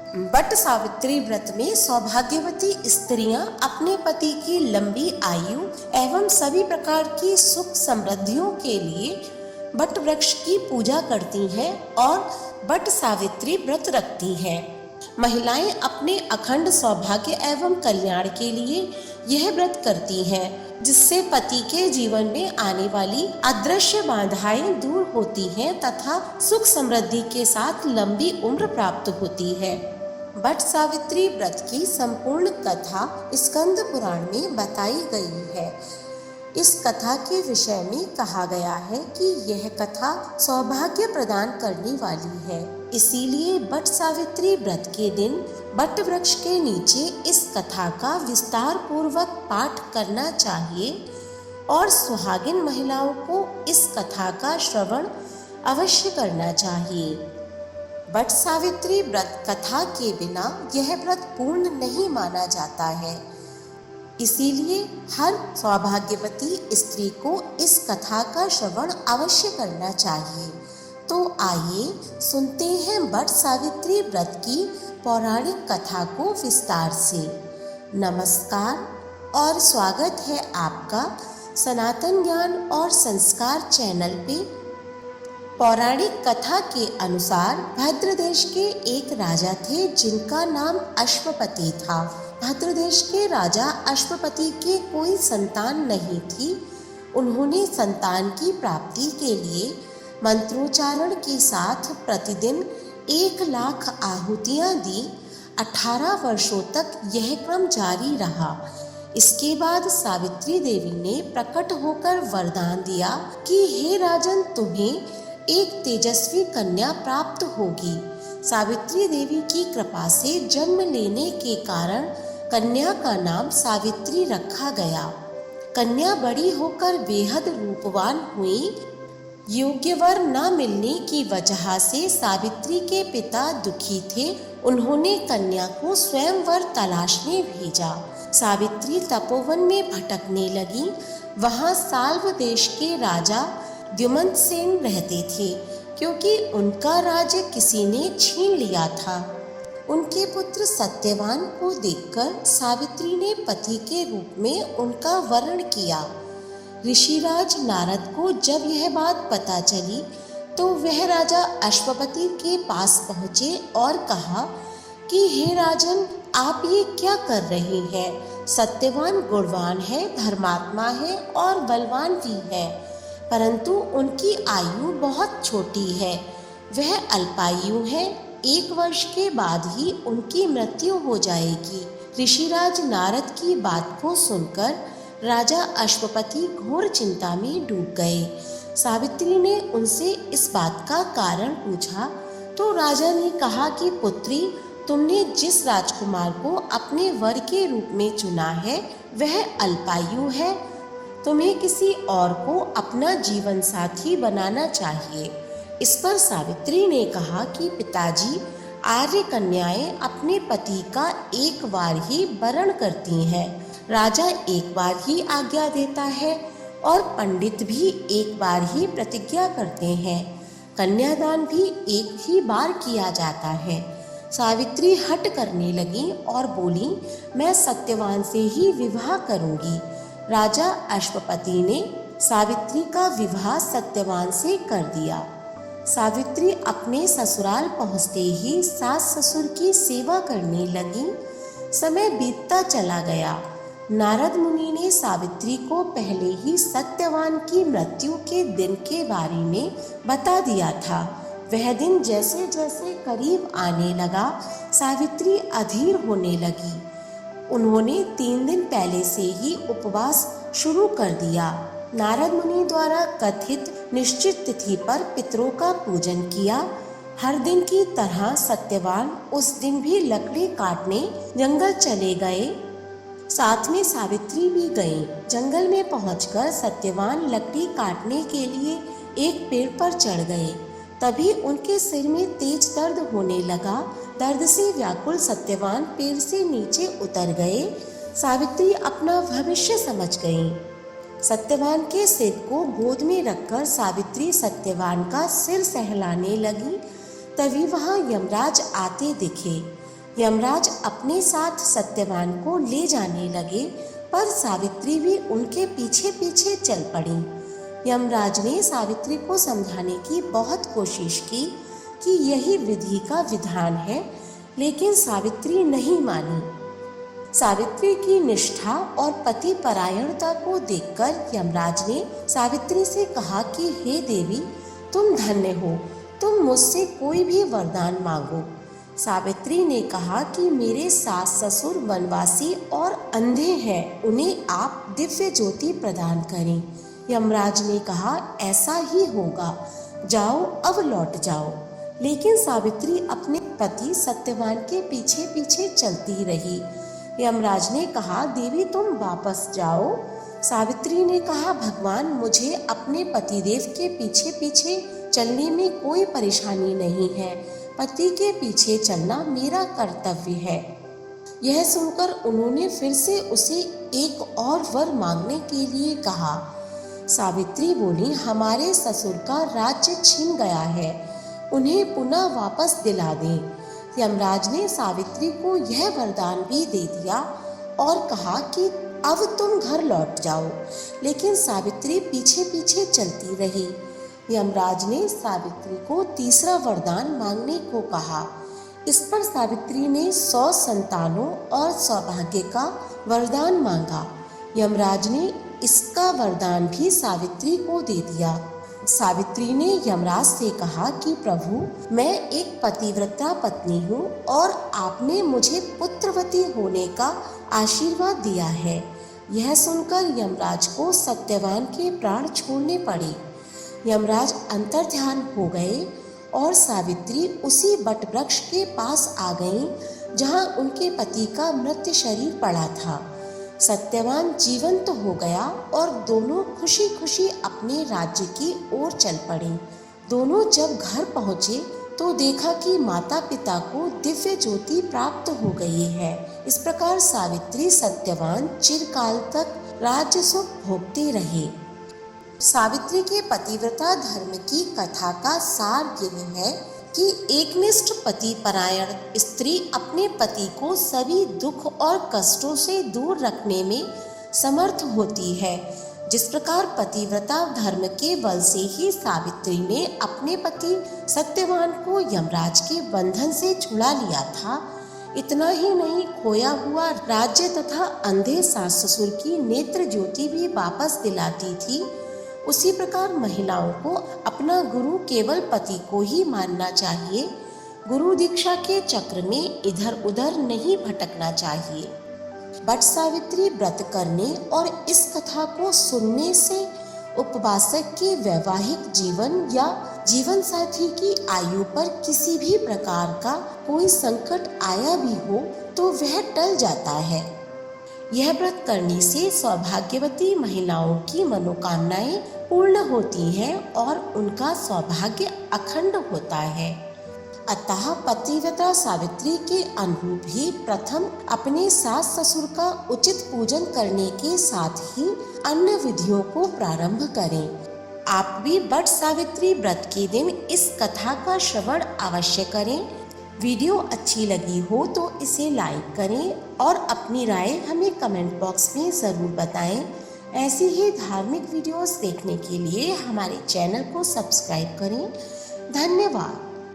But Savitri व्रत में सौभाग्यवती स्त्रियां अपने पति की लंबी आयु एवं सभी प्रकार की सुख समृद्धियों के लिए बट वृक्ष की पूजा करती हैं और बट सावित्री व्रत रखती हैं। महिलाएं अपने अखंड सौभाग्य एवं कल्याण के लिए यह व्रत करती हैं, जिससे पति के जीवन में आने वाली अदृश्य बाधाएं दूर होती हैं तथा सुख समृद्धि के साथ लंबी उम्र प्राप्त होती है। बट सावित्री व्रत की संपूर्ण कथा स्कंद पुराण में बताई गई है। इस कथा के विषय में कहा गया है कि यह कथा सौभाग्य प्रदान करने वाली है, इसीलिए बट सावित्री व्रत के दिन बट वृक्ष के नीचे इस कथा का विस्तार पूर्वक पाठ करना चाहिए और सुहागिन महिलाओं को इस कथा का श्रवण अवश्य करना चाहिए। बट सावित्री व्रत कथा के बिना यह व्रत पूर्ण नहीं माना जाता है, इसीलिए हर सौभाग्यवती स्त्री को इस कथा का श्रवण अवश्य करना चाहिए। तो आइए सुनते हैं बट सावित्री व्रत की पौराणिक कथा को विस्तार से। नमस्कार और स्वागत है आपका सनातन ज्ञान और संस्कार चैनल पे। पौराणिक कथा के अनुसार भद्र देश के एक राजा थे जिनका नाम अश्वपति था। भद्र देश के राजा अश्वपति के कोई संतान नहीं थी। उन्होंने संतान की प्राप्ति के लिए मंत्रोच्चारण के साथ प्रतिदिन 1,00,000 आहुतियां दी। 18 वर्षों तक यह क्रम जारी रहा। इसके बाद सावित्री देवी ने प्रकट होकर वरदान दिया कि हे राजन, तुम्हें एक तेजस्वी कन्या प्राप्त होगी। सावित्री देवी की कृपा से जन्म लेने के कारण कन्या का नाम सावित्री रखा गया। कन्या बड़ी होकर बेहद रूपवान हुई। योग्य वर न मिलने की वजह से सावित्री के पिता दुखी थे। उन्होंने कन्या को स्वयं वर तलाशने भेजा। सावित्री तपोवन में भटकने लगी। वहां साल्व देश के राजा द्युमंत सेन रहते थे, क्योंकि उनका राज्य किसी ने छीन लिया था। उनके पुत्र सत्यवान को देखकर सावित्री ने पति के रूप में उनका वर्ण किया। ऋषिराज नारद को जब यह बात पता चली तो वह राजा अश्वपति के पास पहुँचे और कहा कि हे राजन, आप ये क्या कर रहे हैं? सत्यवान गुणवान है, धर्मात्मा है और बलवान भी है, परंतु उनकी आयु बहुत छोटी है। वह अल्पायु है। 1 वर्ष के बाद ही उनकी मृत्यु हो जाएगी। ऋषिराज नारद की बात को सुनकर राजा अश्वपति घोर चिंता में डूब गए। सावित्री ने उनसे इस बात का कारण पूछा तो राजा ने कहा कि पुत्री, तुमने जिस राजकुमार को अपने वर के रूप में चुना है वह अल्पायु है। तुम्हें किसी और को अपना जीवन साथी बनाना चाहिए। इस पर सावित्री ने कहा कि पिताजी, आर्य कन्याएं अपने पति का एक बार ही वरण करती हैं। राजा एक बार ही आज्ञा देता है और पंडित भी एक बार ही प्रतिज्ञा करते हैं। कन्यादान भी एक ही बार किया जाता है। सावित्री हट करने लगी और बोली, मैं सत्यवान से ही विवाह करूंगी। राजा अश्वपति ने सावित्री का विवाह सत्यवान से कर दिया। सावित्री अपने ससुराल पहुंचते ही सास ससुर की सेवा करने लगी। समय बीतता चला गया। नारद मुनि ने सावित्री को पहले ही सत्यवान की मृत्यु के दिन के बारे में बता दिया था। वह दिन जैसे जैसे करीब आने लगा, सावित्री अधीर होने लगी। उन्होंने 3 दिन पहले से ही उपवास शुरू कर दिया। नारद मुनि द्वारा कथित निश्चित तिथि पर पितरों का पूजन किया। हर दिन की तरह सत्यवान उस दिन भी लकड़ी काटने जंगल चले गए। साथ में सावित्री भी गई। जंगल में पहुंचकर सत्यवान लकड़ी काटने के लिए एक पेड़ पर चढ़ गए। तभी उनके सिर में तेज दर्द होने लगा। दर्द से व्याकुल सत्यवान पेड़ से नीचे उतर गए। सावित्री अपना भविष्य समझ गई। सत्यवान के सिर को गोद में रखकर सावित्री सत्यवान का सिर सहलाने लगी। तभी वहां यमराज आते दिखे। यमराज अपने साथ सत्यवान को ले जाने लगे, पर सावित्री भी उनके पीछे पीछे चल पड़ी। यमराज ने सावित्री को समझाने की बहुत कोशिश की कि यही विधि का विधान है, लेकिन सावित्री नहीं मानी। सावित्री की निष्ठा और पति परायणता को देखकर यमराज ने सावित्री से कहा कि हे देवी, तुम धन्य हो, तुम मुझसे कोई भी वरदान मांगो। सावित्री ने कहा कि मेरे सास ससुर वनवासी और अंधे हैं, उन्हें आप दिव्य ज्योति प्रदान करें। यमराज ने कहा ऐसा ही होगा, जाओ अब लौट जाओ। लेकिन सावित्री अपने पति सत्यवान के पीछे पीछे चलती रही। यमराज ने कहा देवी तुम वापस जाओ। सावित्री ने कहा भगवान, मुझे अपने पतिदेव के पीछे पीछे चलने में कोई परेशानी नहीं है, पति के पीछे चलना मेरा कर्तव्य है। यह सुनकर उन्होंने फिर से उसे एक और वर मांगने के लिए कहा। सावित्री बोली हमारे ससुर का राज्य छिन गया है, उन्हें पुनः वापस दिला दें। यमराज ने सावित्री को यह वरदान भी दे दिया और कहा कि अब तुम घर लौट जाओ। लेकिन सावित्री पीछे पीछे चलती रही। यमराज ने सावित्री को तीसरा वरदान मांगने को कहा। इस पर सावित्री ने 100 संतानों और सौभाग्य का वरदान मांगा। यमराज ने इसका वरदान भी सावित्री को दे दिया। सावित्री ने यमराज से कहा कि प्रभु, मैं एक पतिव्रता पत्नी हूँ और आपने मुझे पुत्रवती होने का आशीर्वाद दिया है। यह सुनकर यमराज को सत्यवान के प्राण छोड़ने पड़े। यमराज अंतर्ध्यान हो गए और सावित्री उसी बट वृक्ष के पास आ गईं जहां उनके पति का मृत शरीर पड़ा था। सत्यवान जीवंत हो गया और दोनों खुशी खुशी अपने राज्य की ओर चल पड़े। दोनों जब घर पहुँचे तो देखा कि माता पिता को दिव्य ज्योति प्राप्त हो गई है। इस प्रकार सावित्री सत्यवान चिरकाल तक राज्य सुख भोगते रहे। सावित्री के पतिव्रता धर्म की कथा का सार यह है कि एकनिष्ठ पति परायण स्त्री अपने पति को सभी दुख और कष्टों से दूर रखने में समर्थ होती है। जिस प्रकार पतिव्रता धर्म के बल से ही सावित्री ने अपने पति सत्यवान को यमराज के बंधन से छुड़ा लिया था, इतना ही नहीं, खोया हुआ राज्य तथा अंधे सास ससुर की नेत्र ज्योति भी वापस दिलाती थी। उसी प्रकार महिलाओं को अपना गुरु केवल पति को ही मानना चाहिए। गुरु दीक्षा के चक्र में इधर उधर नहीं भटकना चाहिए। बट सावित्री व्रत करने और इस कथा को सुनने से उपवासक के वैवाहिक जीवन या जीवन साथी की आयु पर किसी भी प्रकार का कोई संकट आया भी हो तो वह टल जाता है। यह व्रत करने से सौभाग्यवती महिलाओं की मनोकामनाएं पूर्ण होती हैं और उनका सौभाग्य अखंड होता है। अतः पतिव्रता सावित्री के अनुरूप ही प्रथम अपने सास ससुर का उचित पूजन करने के साथ ही अन्य विधियों को प्रारंभ करें। आप भी वट सावित्री व्रत के दिन इस कथा का श्रवण अवश्य करें। वीडियो अच्छी लगी हो तो इसे लाइक करें और अपनी राय हमें कमेंट बॉक्स में ज़रूर बताएं। ऐसी ही धार्मिक वीडियोस देखने के लिए हमारे चैनल को सब्सक्राइब करें। धन्यवाद।